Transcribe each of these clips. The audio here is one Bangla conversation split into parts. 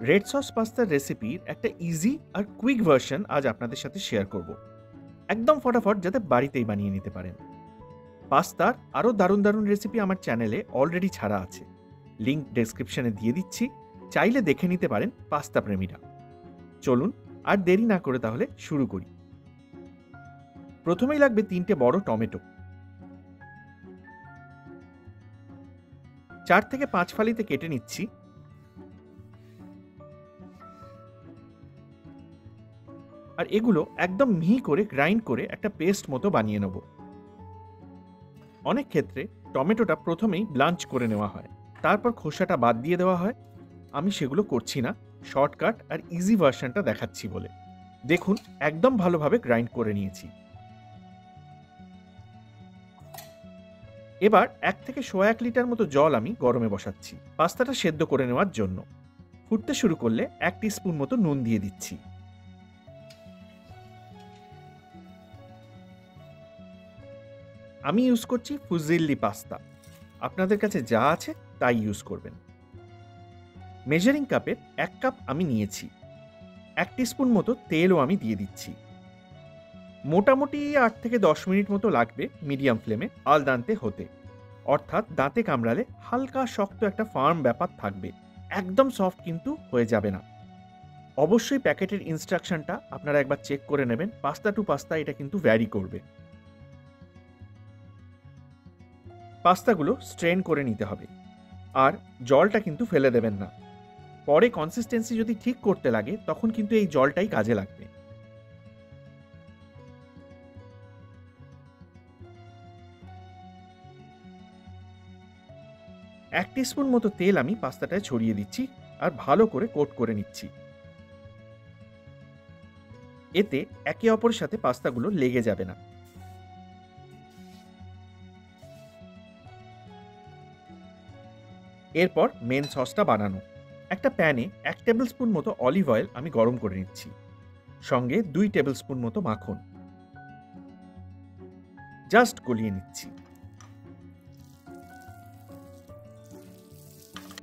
রেড সস পাস্তার রেসিপির একটা ইজি আর কুইক ভার্সন আজ আপনাদের সাথে শেয়ার করব। একদম ফটাফট যাতে বাড়িতেই বানিয়ে নিতে পারেন। পাস্তার আরও দারুণ দারুণ রেসিপি আমার চ্যানেলে অলরেডি ছাড়া আছে, লিঙ্ক ডেসক্রিপশনে দিয়ে দিচ্ছি, চাইলে দেখে নিতে পারেন পাস্তা প্রেমীরা। চলুন আর দেরি না করে তাহলে শুরু করি। প্রথমেই লাগবে 3টে বড় টমেটো। 4 থেকে 5 ফালিতে কেটে নিচ্ছি। আর এগুলো একদম মিহি করে গ্রাইন্ড করে একটা পেস্ট মতো বানিয়ে নেব। অনেক ক্ষেত্রে টমেটোটা প্রথমেই ব্লাঞ্চ করে নেওয়া হয়, তারপর খোসাটা বাদ দিয়ে দেওয়া হয়। আমি সেগুলো করছি না, শর্টকাট আর ইজি ভার্সনটা দেখাচ্ছি বলে। দেখুন, একদম ভালোভাবে গ্রাইন্ড করে নিয়েছি। এবার 1 থেকে 1.5 লিটার মতো জল আমি গরমে বসাচ্ছি পাস্তাটা সেদ্ধ করে নেওয়ার জন্য। ফুটতে শুরু করলে 1 টিস্পুন মতো নুন দিয়ে দিচ্ছি। আমি ইউজ করছি ফুজিল্লি পাস্তা, আপনাদের কাছে যা আছে তাই ইউজ করবেন। মেজারিং কাপের 1 কাপ আমি নিয়েছি। 1 টিস্পুন মতো তেলও আমি দিয়ে দিচ্ছি। মোটামুটি 8 থেকে 10 মিনিট মতো লাগবে মিডিয়াম ফ্লেমে আল দান্তে হতে, অর্থাৎ দাঁতে কামড়ালে হালকা শক্ত একটা ফার্ম ব্যাপার থাকবে, একদম সফট কিন্তু হয়ে যাবে না। অবশ্যই প্যাকেটের ইনস্ট্রাকশনটা আপনারা একবার চেক করে নেবেন, পাস্তা টু পাস্তা এটা কিন্তু ভ্যারি করবে। পাস্তাগুলো স্ট্রেন করে নিতে হবে, আর জলটা কিন্তু ফেলে দেবেন না। পরে কনসিস্টেন্সি যদি ঠিক করতে লাগে তখন কিন্তু এই জলটাই কাজে লাগবে। এক টিস্পুন মতো তেল আমি পাস্তাটায় ছড়িয়ে দিচ্ছি আর ভালো করে কোট করে নিচ্ছি। এতে একে অপরের সাথে পাস্তাগুলো লেগে যাবে না। এরপর মেন সসটা বানানো। একটা প্যানে 1 টেবিল স্পুন মতো অলিভ অয়েল আমি গরম করে নিচ্ছি, সঙ্গে 2 টেবিল স্পুন মতো মাখন জাস্ট গলিয়ে নিচ্ছি।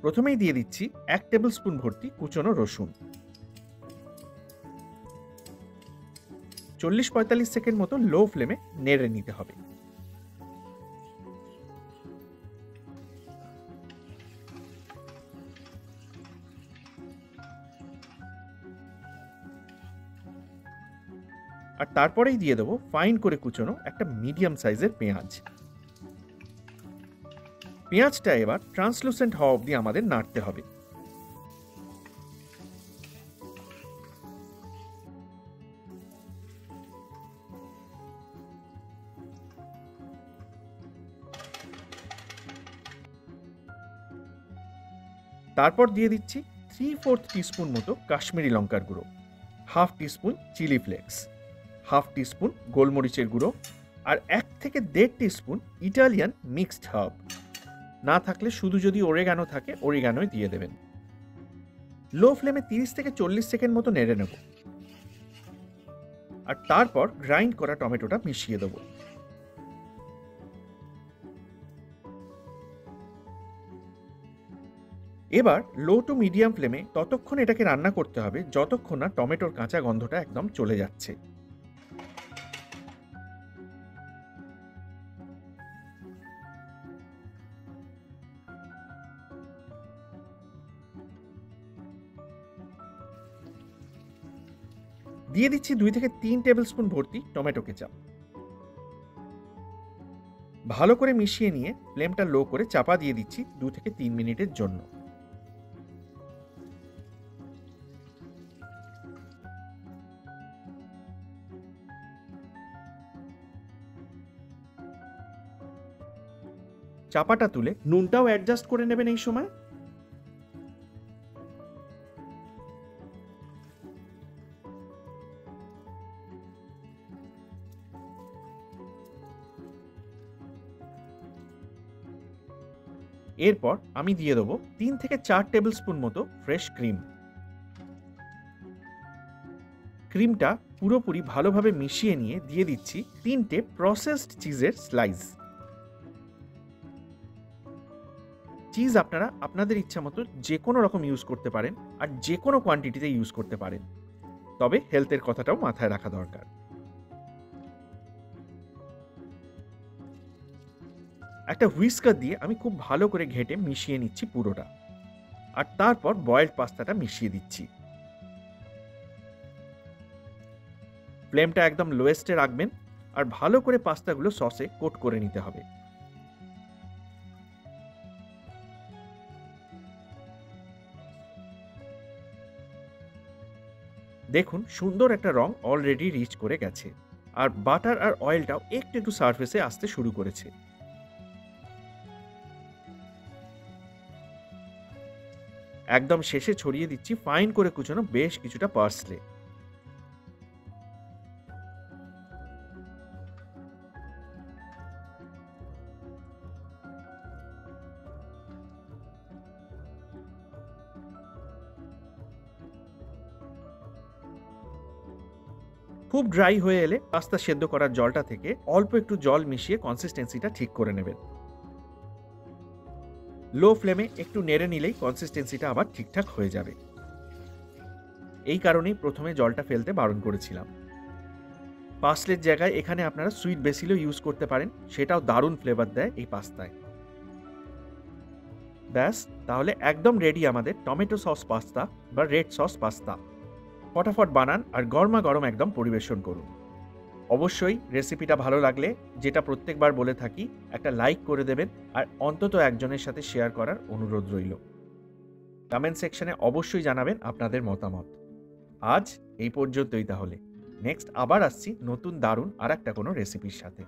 প্রথমেই দিয়ে দিচ্ছি 1 টেবিল স্পুন ভর্তি কুচনো রসুন। 40-45 সেকেন্ড মতো লো ফ্লেমে নেড়ে নিতে হবে। আর তারপরেই দিয়ে দেবো ফাইন করে কুচনো একটা মিডিয়াম সাইজের পেঁয়াজ। পেঁয়াজটা এবার ট্রান্সলুসেন্ট হওয়া অবধি আমাদের নাড়তে হবে। তারপর দিয়ে দিচ্ছি 3/4 টিস্পুন মতো কাশ্মীরি লঙ্কার গুঁড়ো, half teaspoon chilli flakes, half teaspoon গোলমরিচের গুঁড়ো, আর 1 থেকে 1.5 টিস্পুন ইটালিয়ান মিক্সড হার্ব। না থাকলে শুধু যদি ওরেগানো থাকে ওরেগানোই দিয়ে দেবেন। লো ফ্লেমে 30 থেকে 40 সেকেন্ড মতো নেড়ে নেব, আর তারপর গ্রাইন্ড করা টমেটোটা মিশিয়ে দেবো। এবার লো টু মিডিয়াম ফ্লেমে ততক্ষণ এটাকে রান্না করতে হবে যতক্ষণ না টমেটোর কাঁচা গন্ধটা একদম চলে যাচ্ছে। দিয়ে দিচ্ছি 2 থেকে 3 টেবিল স্পুন ভর্তি টমেটো কেচাপ। ভালো করে মিশিয়ে নিয়ে ফ্লেমটা লো করে চাপা দিয়ে দিচ্ছি 2 থেকে 3 মিনিটের জন্য। চাপাটা তুলে নুনটাও অ্যাডজাস্ট করে নেবেন এই সময়। এরপর আমি দিয়ে দেবো 3 থেকে 4 টেবিল স্পুন মতো ফ্রেশ ক্রিম। ক্রিমটা পুরোপুরি ভালোভাবে মিশিয়ে নিয়ে দিয়ে দিচ্ছি 3টে প্রসেসড চিজের স্লাইস। চিজ আপনারা আপনাদের ইচ্ছা মতো যে কোনো রকম ইউজ করতে পারেন আর যে কোনো কোয়ান্টিটিতে ইউজ করতে পারেন, তবে হেলথের কথাটাও মাথায় রাখা দরকার। একটা হুইস্কার দিয়ে আমি খুব ভালো করে ঘেঁটে মিশিয়ে নিচ্ছি পুরোটা, আর তারপর বয়েলড পাস্তাটা মিশিয়ে দিচ্ছি। ফ্লেমটা একদম লোয়েস্টে রাখবেন আর ভালো করে পাস্তাগুলো সসে কোট করে নিতে হবে। দেখুন সুন্দর একটা রং অলরেডি রিচ করে গেছে, আর বাটার আর অয়েলটাও একটু একটু সারফেসে আসতে শুরু করেছে। একদম শেষে ছড়িয়ে দিচ্ছি ফাইন করে কুচোনো বেশ কিছুটা পার্সলে। খুব ড্রাই হয়ে এলে পাস্তা সেদ্ধ করার জলটা থেকে অল্প একটু জল মিশিয়ে কনসিস্টেন্সিটা ঠিক করে নেবেন। লো ফ্লেমে একটু নেড়ে নিলেই কনসিস্টেন্সিটা আবার ঠিকঠাক হয়ে যাবে। এই কারণেই প্রথমে জলটা ফেলতে বারণ করেছিলাম। পার্সলের জায়গায় এখানে আপনারা সুইট বেসিলও ইউজ করতে পারেন, সেটাও দারুণ ফ্লেভার দেয় এই পাস্তায়। ব্যাস, তাহলে একদম রেডি আমাদের টমেটো সস পাস্তা বা রেড সস পাস্তা। ফটাফট বানান আর গরমা গরম একদম পরিবেশন করুন। অবশ্যই রেসিপিটা ভালো লাগলে, যেটা প্রত্যেকবার বলে থাকি, একটা লাইক করে দেবেন আর অন্তত একজনের সাথে শেয়ার করার অনুরোধ রইল। কমেন্ট সেকশনে অবশ্যই জানাবেন আপনাদের মতামত। আজ এই পর্যন্তই তাহলে। নেক্সট আবার আসছি নতুন দারুণ আর একটা কোনো রেসিপির সাথে।